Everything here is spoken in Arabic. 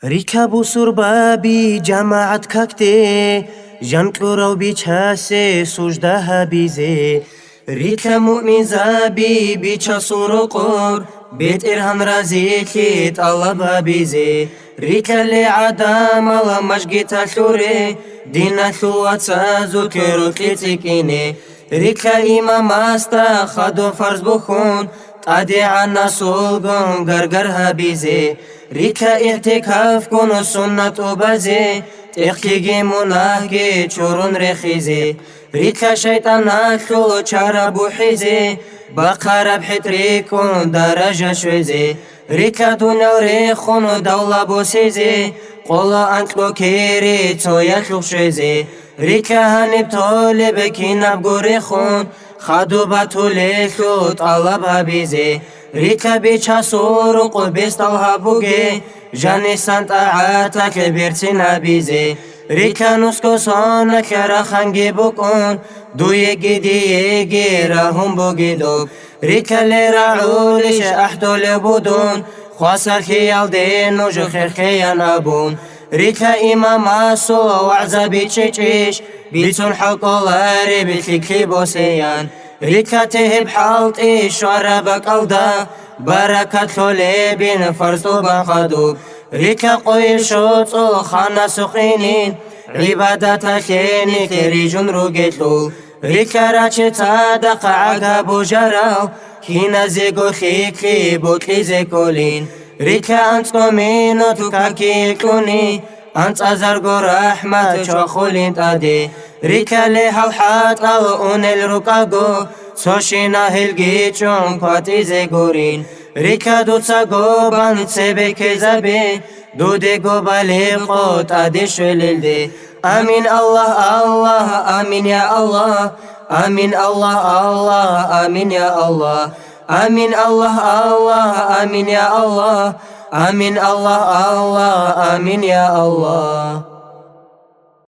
ركبوا سربابي جماعة كاكتي جنكرو بيتشاسي سجدها بيزي ريكا مؤمن زابي بيتشا سرقور بيت إرهان رازيكي طلبها بيزي ريكا اللي عدام الله مشجيتا ثوري دينا ثوات سازو كيرو كيتيكيني ريكا إمام استا خدو فرز بخون قادي عنا سولغون غرغرها بيزي ريكا اعتكاف كونو سنة وبازي تحكيجي مناهجي چورون رخيزي ريكا شيطان اخلو چارا بوحيزي بقرب حتريكون درجة شويزي ريكا دنيا وريخون دولة بوسيزي قولا انكلو كيري تو يخلو شويزي ريكا هنب طولب كيناب غوريخون خدو باتوليخو طلبها بيزي ريكا بيتشا سورق بيستلها بوغي جاني سانتا عاتك بيرتنا بيزي ريكا نسكو صانك رخانجي بوكون دو يجي دي يجي راهم بوغي دوب ريكا اللي راعوليش احدو لبودون خواسر خيال دين وجو خير خيان ابون ريكا إمام أسو وعزا بيتشيش بيتون حقو لاري بيتلكي بوسيان ريكا تهب حالتي شعربك أودا بركة خولي بين فرزو بخدوب ريكا قوي شوطو خانا سقينين عبادة خيني كريجون روغيتلو ريكا راتش تادق عقابو جراو كينا زيغو خيكي بوكي زيكولين ريكا أنت كومينو تكاكي كوني أنت أزرقو رحمة شوخولين تادي ريكا ليها الحات أغون الرقاقو سوشينا هلقيتشون قواتي زيغورين ريكا دوتساقو بانت سيبكي زبي دوديقو باليقو تادي شويلدي آمين الله الله آمين يا الله آمين الله الله آمين يا الله آمين الله الله آمين يا الله آمين الله الله آمين يا الله.